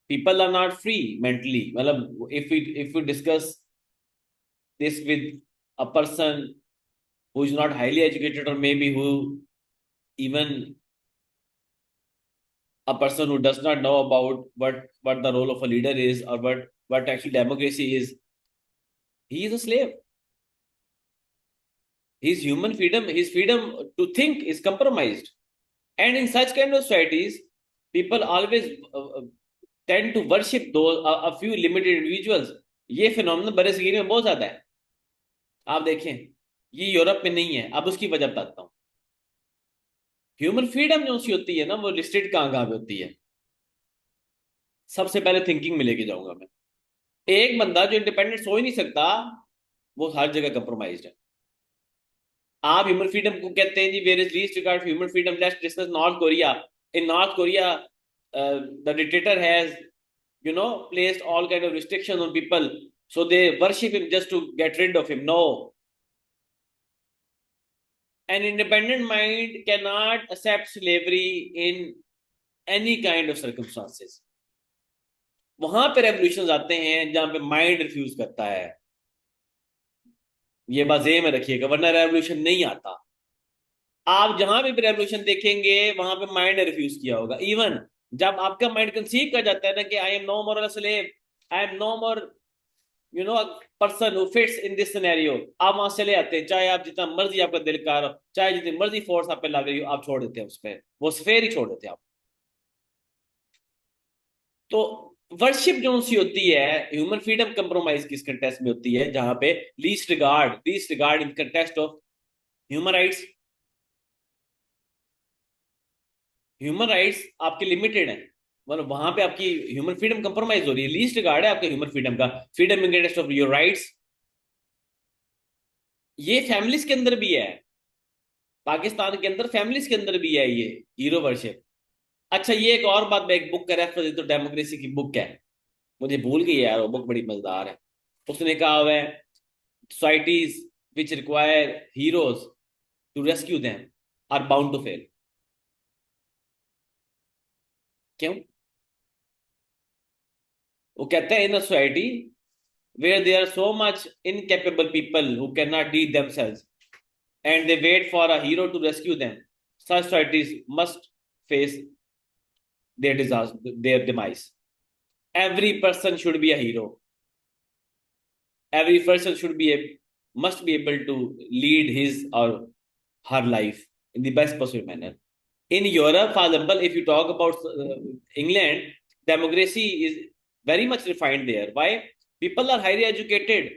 Speaker 2: People are not free mentally. Well, if we discuss this with a person who is not highly educated, or maybe who even a person who does not know about what the role of a leader is, or what actually democracy is, he is a slave. His freedom to think is compromised. And in such kind of societies, people always tend to worship those a few limited individuals. ये phenomenon बड़े सगीर में बहुत ज्यादा है। आप देखें, ये Europe में नहीं है। अब उसकी वजह बताता हूँ। ह्यूमन फ्रीडम जो सी होती है ना, वो लिस्टेड कहाँ कहाँ पे होती है? सबसे पहले थिंकिंग में लेके जाऊंगा मैं। एक बंदा जो इंडिपेंडेंट सो ही नहीं सकता, वो हर जगह कंप्रोमाइज्ड है। आप ह्यूमन फ्रीडम को कहते हैं जी, where is least regard human freedom, let's discuss North Korea. In North Korea, the dictator has placed all kind of restrictions on people, so they worship him just to get rid of him. No, an independent mind cannot accept slavery in any kind of circumstances. वहां पे revolution आते हैं जहां पे mind refuse करता है। ये बात जेह में रखिएगा, वरना रेवोल्यूशन नहीं आता। आप जहां भी रेवोल्यूशन देखेंगे वहां पे माइंड ने रिफ्यूज किया होगा। इवन जब आपका माइंड कंसीव कर जाता है ना कि I am no more a slave, I am no more person who fits in this scenario, आप वहां चले आते हैं। चाहे आप जितना मर्जी आपका दिल कर, चाहे जितनी मर्जी फोर्स आप पे लग रही हो, आप छोड़ देते हैं उस पर, वो स्फेयर ही छोड़ देते हैं आप। तो वर्शिप जो सी होती है, ह्यूमन फ्रीडम कंप्रोमाइज किस कंटेस्ट में होती है? जहां पे least regard in contest of human rights. Human rights आपके लिमिटेड हैं। मतलब वहां पे आपकी ह्यूमन फ्रीडम कंप्रोमाइज हो रही है, लीस्ट रिगार्ड है आपके ह्यूमन फ्रीडम का, freedom in interest of your rights. ये फैमिलीज के अंदर भी है, पाकिस्तान के अंदर फैमिलीज के अंदर भी है ये हीरो वर्शिप। अच्छा ये एक और बात, मैं एक बुक का रेफर देता हूँ, डेमोक्रेसी की बुक है, मुझे भूल गई यार, वो बुक बड़ी मजेदार है। उसने कहा हुआ है societies which require heroes to rescue them are bound to fail. क्यों? वो कहते हैं in a society where there are so much incapable people who cannot lead themselves and they wait for a hero to rescue them, such societies must face their disaster, their demise. Every person should be a hero. Every person should be must be able to lead his or her life in the best possible manner. In Europe, for example, if you talk about England, democracy is very much refined there. Why? People are highly educated.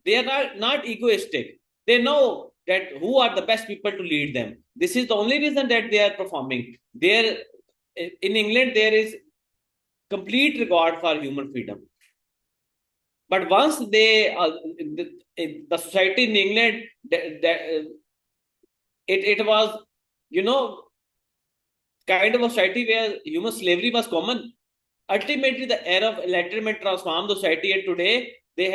Speaker 2: They are not egoistic. They know that who are the best people to lead them. This is the only reason that they are performing. There, in England, there is complete regard for human freedom. But once the society in England, it was, you know, kind of a society where human slavery was common. Ultimately, the era of enlightenment transformed the society, and today they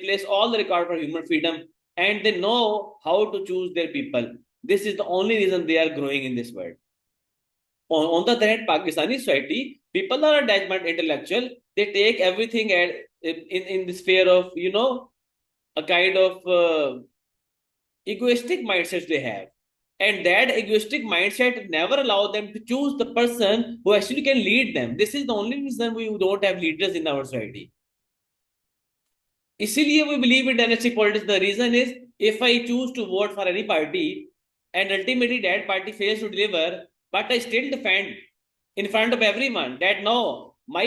Speaker 2: place all the record for human freedom, and they know how to choose their people. This is the only reason they are growing in this world. On the other hand, Pakistani society, people are attachment intellectual. They take everything in the sphere of a kind of egoistic mindsets they have. And that egoistic mindset never allow them to choose the person who actually can lead them. This is the only reason we don't have leaders in our society. इसीलिए we believe in dynastic politics. The reason is if I choose to vote for any party and ultimately that party fails to deliver, but I still defend in front of everyone that no, my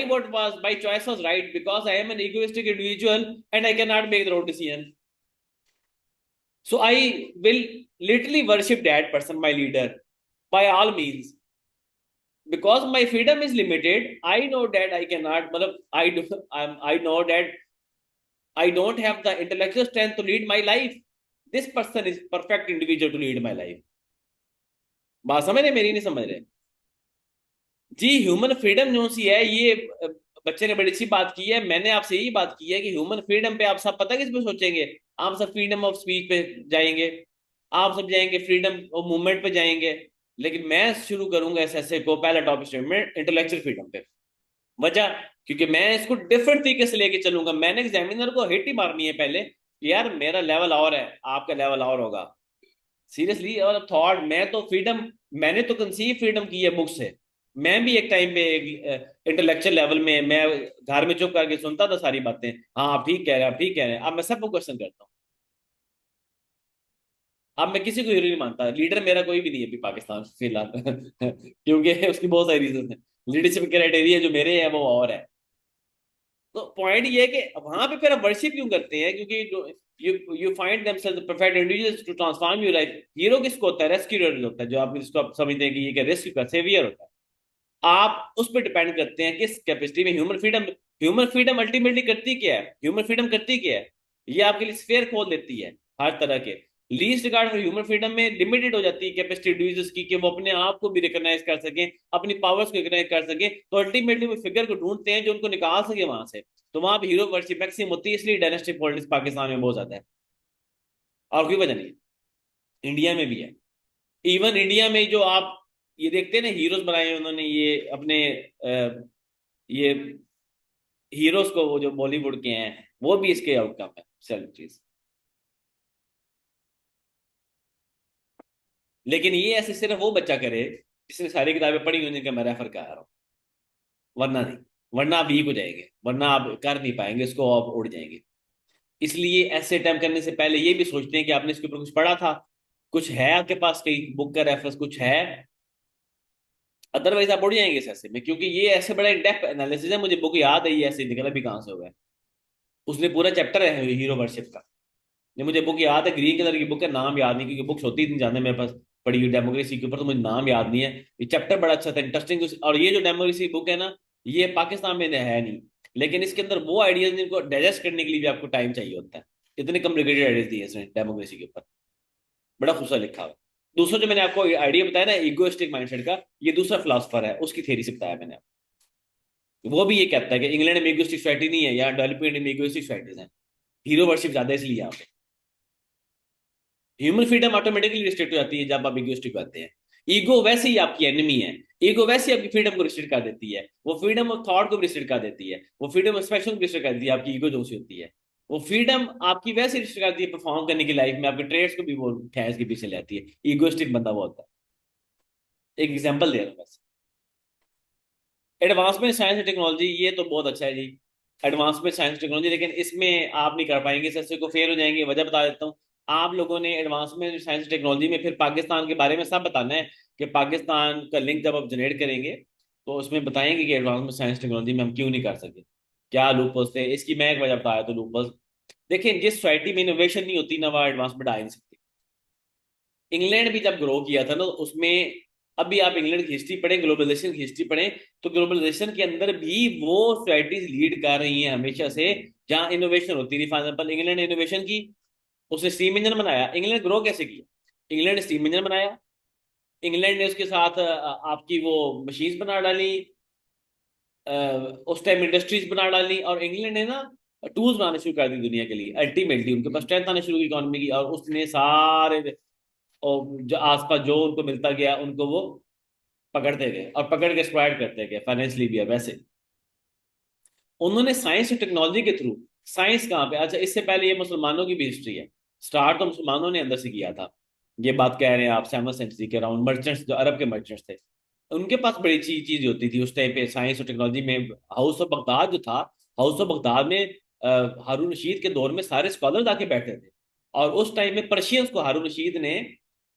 Speaker 2: choice was right because I am an egoistic individual and I cannot make the wrong decision. So I will literally worship that person, my leader, by all means. Because my freedom is limited, I know that I cannot, I know that I don't have the intellectual strength to lead my life. This person is perfect individual to lead my life. बात समझ रहे मेरी? नहीं समझ रहे जी? Human freedom जो सी है ये बच्चे ने बड़ी अच्छी बात की है, मैंने आपसे यही बात की है कि ह्यूमन फ्रीडम पे आप सब पता किस पे सोचेंगे? आप सब फ्रीडम ऑफ स्पीच पे जाएंगे, आप सब जाएंगे फ्रीडम ऑफ मूवमेंट पे जाएंगे, लेकिन मैं शुरू करूंगा एस ऐसे को पहला टॉपिक स्टेटमेंट इंटेलेक्चुअल फ्रीडम पे। वजह क्योंकि मैं इसको डिफरेंट तरीके से लेके चलूंगा। मैंने एग्जामिनर को हिट ही मारनी है पहले कि यार मेरा लेवल और है, आपका लेवल और होगा। सीरियसली, और थॉट मैं तो फ्रीडम, मैंने तो कंसीव फ्रीडम की है बुक से। मैं भी एक टाइम पे इंटेलेक्चुअल लेवल में मैं घर में चुप करके सुनता था सारी बातें, हाँ आप ठीक कह रहे हैं, आप ठीक कह रहे हैं। अब मैं सबको क्वेश्चन करता हूँ। अब मैं किसी को हीरो नहीं मानता, लीडर मेरा कोई भी नहीं है अभी पाकिस्तान फिलहाल क्योंकि उसकी बहुत सारी रीजन है, लीडरशिप क्राइटेरिया जो मेरे हैं वो और है। तो पॉइंट ये है कि वहां पे फिर हम वर्शिप क्यों करते हैं? क्योंकि you find themselves the perfect individuals to transform your life. Hero किसको होता है? रेस्क्यूअर होता है, जो आप जिसको आप समझते हैं कि ये रेस्क्यू का सेवियर होता है। आप उस पर डिपेंड करते हैं किस कैपेसिटी में human freedom. Human freedom ultimately करती क्या है? ह्यूमन फ्रीडम करती क्या है? ये आपके लिए स्फेयर खोल देती है हर तरह के। Least regard for human freedom में लिमिटेड हो जाती है कैपेसिटी इंडिविजुअल्स की कि वो अपने आप को भी रिकॉग्नाइज कर सकें, अपनी पावर्स को रिकॉग्नाइज कर सकें। तो अल्टीमेटली वो फिगर को ढूंढते हैं जो उनको निकाल सके वहां से। तो वहां पर हीरो वर्शिप मैक्सिमम होती है, इसलिए डायनेस्टिक पॉलिटिक्स पाकिस्तान में बहुत ज्यादा है, और कोई वजह नहीं। इंडिया में भी है। इवन इंडिया में जो आप ये देखते हैं ना, हीरोज बनाए उन्होंने ये अपने ये हीरोज को, वो जो बॉलीवुड के हैं वो भी इसके आउटकम है सेलिब्रिटीज। लेकिन ये ऐसे सिर्फ वो बच्चा करे जिसने सारी किताबें पढ़ी हुई, जिनका मैं रेफर कर रहा हूँ, वरना नहीं। वरना आप वीक हो जाएंगे, वरना आप कर नहीं पाएंगे इसको, आप उड़ जाएंगे। इसलिए ऐसे अटेम्प्ट करने से पहले ये भी सोचते हैं कि आपने इसके ऊपर कुछ पढ़ा था, कुछ है आपके पास, कहीं बुक का रेफरेंस कुछ है। अदरवाइज आप उड़ जाएंगे इस ऐसे में, क्योंकि ये ऐसे बड़ा डेप्थ एनालिसिस है। मुझे बुक याद है, ये ऐसे निकला भी कहाँ से होगा। उसने पूरा चैप्टर है हीरो वर्शिप का। ये मुझे बुक याद है, ग्रीन कलर की बुक है, नाम याद नहीं क्योंकि बुक्स होती इतनी ज्यादा मेरे पास पढ़ी हुई डेमोक्रेसी के ऊपर, तो मुझे नाम याद नहीं है। ये चैप्टर बड़ा अच्छा था, इंटरेस्टिंग। और ये जो डेमोक्रेसी बुक है ना, ये पाकिस्तान में है नहीं, लेकिन इसके अंदर वो आइडियाज जिनको डाइजेस्ट करने के लिए भी आपको टाइम चाहिए होता है। इतने कॉम्प्लिकेटेड आइडियाज दिए इसने डेमोक्रेसी के ऊपर, बड़ा खूबसूरत लिखा हुआ है। दूसरा जो मैंने आपको आइडिया बताया ना इगोइस्टिक माइंडसेट का, ये दूसरा फिलोसफर है, उसकी थ्योरी से बताया मैंने आपको। वो भी ये कहता है कि इंग्लैंड में इगोइस्टिक सोसाइटी नहीं है, या डेवलपमेंट में इगोइस्टिक सोसाइटीज हैं। हीरो वर्शिप ज्यादा है इसलिए यहाँ पे। ह्यूमन फ्रीडम ऑटोमेटिकली रिस्ट्रिक्ट हो जाती है जब आप इगोइस्टिक होते हैं। ईगो वैसे ही आपकी एनिमी है। ईगो वैसे ही आपकी फ्रीडम को रिस्ट्रिक्ट कर देती है, वो फ्रीडम ऑफ थॉट को भी रिस्ट्रिक्ट कर देती है, वो फ्रीडम ऑफ एक्सप्रेशन को रिस्ट्रिक्ट कर देती है। आपकी ईगो जो सी होती है, वो फ्रीडम आपकी वैसे रिस्ट्रिक्ट करती है परफॉर्म करने की लाइफ में, आपके ट्रेड्स को भी वो ठैस के पीछे लेती है। ईगोइस्टिक बंदा वो होता है। एक एग्जांपल दे रहा हूँ बस। एडवांसमेंट साइंस एंड टेक्नोलॉजी, ये तो बहुत अच्छा है जी। एडवांसमेंट साइंस टेक्नोलॉजी, लेकिन इसमें आप नहीं कर पाएंगे, सर को फेल हो जाएंगे। वजह बता देता हूँ। आप लोगों ने एडवांसमेंट साइंस टेक्नोलॉजी में फिर पाकिस्तान के बारे में सब बताना है, कि पाकिस्तान का लिंक जब आप जनरेट करेंगे तो उसमें बताएंगे कि एडवांसमेंट साइंस टेक्नोलॉजी में हम क्यों नहीं कर सके, क्या लूपहोल्स थे। इसकी मैं एक वजह बताया तो लूपहोल्स। देखिए, जिस सोसाइटी में इनोवेशन नहीं होती ना, वहाँ एडवांसमेंट आ ही नहीं सकती। इंग्लैंड भी जब ग्रो किया था ना, उसमें, अभी आप इंग्लैंड की हिस्ट्री पढ़ें, ग्लोबलाइजेशन की हिस्ट्री पढ़ें, तो ग्लोबलाइजेशन के अंदर भी वो सोसाइटीज लीड कर रही हैं हमेशा से, जहां इनोवेशन होती थी। फॉर एग्जाम्पल, इंग्लैंड ने इनोवेशन की, उसने स्टीम इंजन बनाया। इंग्लैंड ग्रो कैसे किया? इंग्लैंड ने स्टीम इंजन बनाया, इंग्लैंड ने उसके साथ आपकी वो मशीन्स बना डाली, अ, उस टाइम इंडस्ट्रीज बना डाली, और इंग्लैंड ने ना टूल्स बनाने शुरू कर दी दुनिया के लिए। अल्टीमेटली उनके पास स्ट्रेंथ आने शुरू की इकोनॉमी की, और उसने सारे, और जो आसपास जो उनको मिलता गया उनको वो पकड़ते गए, और पकड़ के एक्सप्लॉइट करते गए फाइनेंशियली भी। है वैसे उन्होंने साइंस और टेक्नोलॉजी के थ्रू, साइंस कहाँ पे, अच्छा इससे पहले ये मुसलमानों की भी हिस्ट्री है। स्टार्ट तो मुसलमानों ने अंदर से किया था। ये बात कह रहे हैं आप 7th सेंचुरी के अराउंड, मर्चेंट्स जो अरब के मर्चेंट्स थे, उनके पास बड़ी चीज होती थी उस टाइम पे साइंस और टेक्नोलॉजी में। हाउस ऑफ बगदाद जो था, हाउस ऑफ बगदाद में हारून रशीद के दौर में सारे स्कॉलर आके बैठे थे। और उस टाइम में पर्शियंस को हारून रशीद ने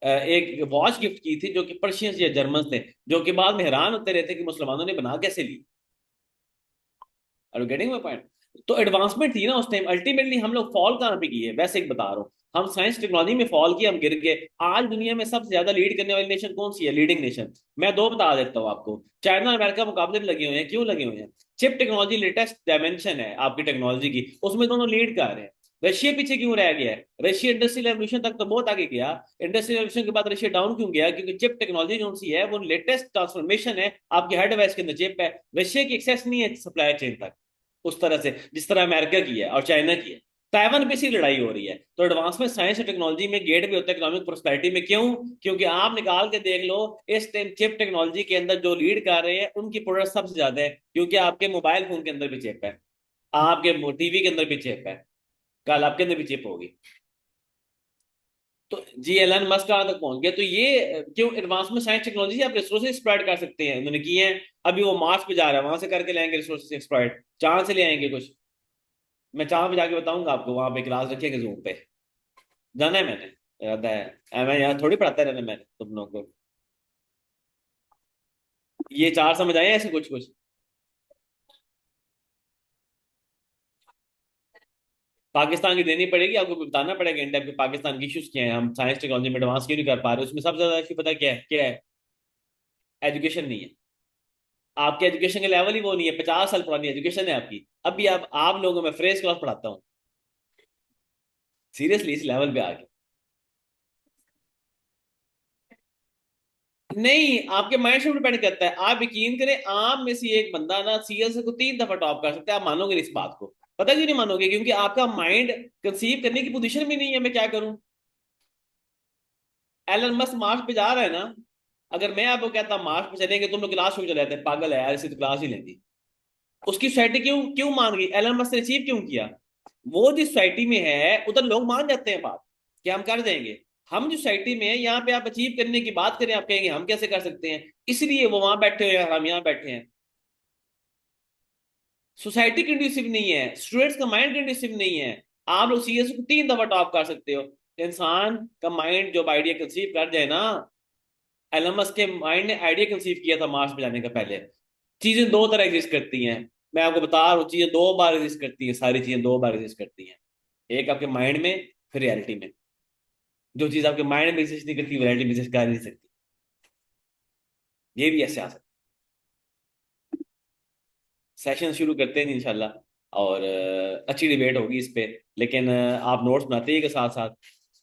Speaker 2: एक वॉच गिफ्ट की थी, जो कि पर्शियंस या जर्मन थे, जो कि बाद में हैरान होते रहते कि मुसलमानों ने बना कैसे ली। Are you getting my point? तो एडवांसमेंट थी ना उस टाइम। अल्टीमेटली हम लोग फॉल कहाँ पे किए, वैसे एक बता रहा हूँ। हम साइंस टेक्नोलॉजी में फॉल किए, हम गिर गए। आज दुनिया में सबसे ज्यादा लीड करने वाली नेशन कौन सी है, लीडिंग नेशन? मैं दो बता देता हूँ आपको। चाइना और अमेरिका मुकाबले में लगे हुए हैं। क्यों लगे हुए हैं? चिप टेक्नोलॉजी लेटेस्ट डायमेंशन है आपकी टेक्नोलॉजी की, उसमें दोनों लीड कर रहे हैं। रशिया पीछे क्यों रह गया है? रशिया इंडस्ट्रियल रेवोल्यूशन तक तो बहुत आगे गया। इंडस्ट्रियल रेवोल्यूशन के बाद रशिया डाउन क्यों गया? क्योंकि चिप टेक्नोलॉजी जो सी है वो लेटेस्ट ट्रांसफॉर्मेशन है, आपके हर डिवाइस के अंदर चिप है। रशिया की एक्सेस नहीं है सप्लाई चेन तक उस तरह से, जिस तरह अमेरिका की है और चाइना की है। ताइवान पे सी लड़ाई हो रही है। तो एडवांसमेंट साइंस और टेक्नोलॉजी में गेट भी होता है इकोनॉमिक प्रोस्पेरिटी में। क्यों? क्योंकि आप निकाल के देख लो, इस टाइम चिप टेक्नोलॉजी के अंदर जो लीड कर रहे हैं उनकी प्रोडक्ट सबसे ज्यादा है, क्योंकि आपके मोबाइल फोन के अंदर भी चिप है, आपके टीवी के अंदर भी चिप है, कल आपके अंदर भी चिप होगी। तो जी एलन मस्क कहाँ तक पहुंच गया? तो ये क्यों? एडवांसमेंट साइंस टेक्नोलॉजी आप रिसोर्सेज एक्सप्लॉइट कर सकते हैं, उन्होंने किए हैं। अभी वो मार्स पे जा रहा है, वहां से करके लाएंगे रिसोर्सेज एक्सप्लॉइट, चांद से ले आएंगे कुछ। मैं चांद पे जाके बताऊंगा आपको, वहां पे क्लास रखेंगे जूम पे। जाना है मैंने, इरादा है। मैं यहाँ थोड़ी पढ़ाता रहना मैंने तुम लोगों को। ये चार समझ आए ऐसे कुछ कुछ? पाकिस्तान की देनी पड़ेगी आपको, बताना पड़ेगा इंडिया के पाकिस्तान की इश्यूज क्या है, हम साइंस टेक्नोलॉजी में एडवांस क्यों नहीं कर पा रहे। उसमें सबसे ज्यादा इशू पता है क्या है? एजुकेशन नहीं है। आपके एजुकेशन के लेवल ही वो नहीं है। 50 साल पुरानी एजुकेशन है आपकी। अभी आप लोगों में फ्रेश क्लास पढ़ाता हूँ, सीरियसली इस लेवल पे आके। नहीं, आपके माइंड से डिपेंड करता है। आप यकीन करें, आप में से एक बंदा ना सीएस को 3 दफा टॉप कर सकता है, आप मानोगे नहीं इस बात को। पता क्यों नहीं मानोगे? क्योंकि आपका माइंड कंसीव करने की पोजीशन में नहीं है मैं क्या करूं। एलन मस्क मार्स पे जा रहा है ना, अगर मैं आपको कहता मार्स पे चलेंगे, तुम लोग क्लास क्यों चले जाते हैं? पागल है यार, इसे तो क्लास ही लेती। उसकी सोसाइटी क्यों क्यों मान गई? एलन मस्क ने अचीव क्यों किया? वो जिस सोसाइटी में है उधर लोग मान जाते हैं बात, कि हम कर देंगे। हम जो सोसाइटी में है, यहाँ पे आप अचीव करने की बात करें, आप कहेंगे हम कैसे कर सकते हैं, इसलिए वो वहां बैठे हुए हैं, हम यहाँ बैठे हैं। सोसाइटी कंड्यूसिव नहीं है, स्टूडेंट्स का माइंड कंड्यूसिव नहीं है। आप लोग सीएस को 3 दफा टॉप कर सकते हो। इंसान का माइंड जब आइडिया कंसीव कर जाए ना, एलमस के माइंड ने आइडिया कंसीव किया था मार्स पे जाने का पहले। चीजें दो तरह एग्जिस्ट करती हैं, मैं आपको बता रहा हूँ। चीजें दो बार एग्जिस्ट करती हैं, सारी चीजें दो बार एग्जिस्ट करती हैं। एक आपके माइंड में, फिर रियलिटी में। जो चीज़ आपके माइंड में एग्जिस्ट नहीं करती वो रियलिटी में एग्जिस्ट कर नहीं सकती। ये भी ऐसे आ सकता है। सेशन शुरू करते हैं इंशाल्लाह, और अच्छी डिबेट होगी इस पे। लेकिन आप नोट्स बनाते आइएगा साथ साथ,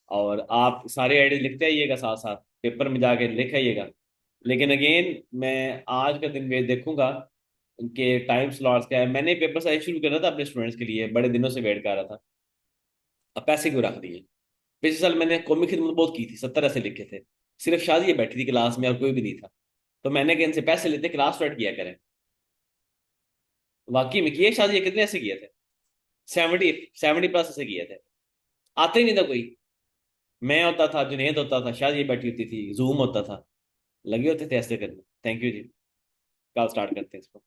Speaker 2: और आप सारे आइडिया लिखते आइएगा साथ साथ, पेपर में जाके लिख आइएगा। लेकिन अगेन मैं आज का दिन वे देखूंगा कि टाइम स्लॉट्स क्या है। मैंने पेपर साइज शुरू करा था अपने स्टूडेंट्स के लिए, बड़े दिनों से वेट कर रहा था। अब पैसे क्यों रख दिए? पिछले साल मैंने कौमी खिदमत बहुत की थी, 70 ऐसे लिखे थे। सिर्फ शादी बैठी थी क्लास में और कोई भी नहीं था। तो मैंने कहा इनसे पैसे लेते क्लास स्टार्ट किया करें। वाकई में किए शादी, कितने ऐसे किए थे? 70 प्लस ऐसे किए थे। आते ही नहीं था कोई। मैं होता था, जुनेद होता था, शादी बैठी होती थी, जूम होता था, लगे होते थे ऐसे करने। थैंक यू जी। कल स्टार्ट करते हैं इसको।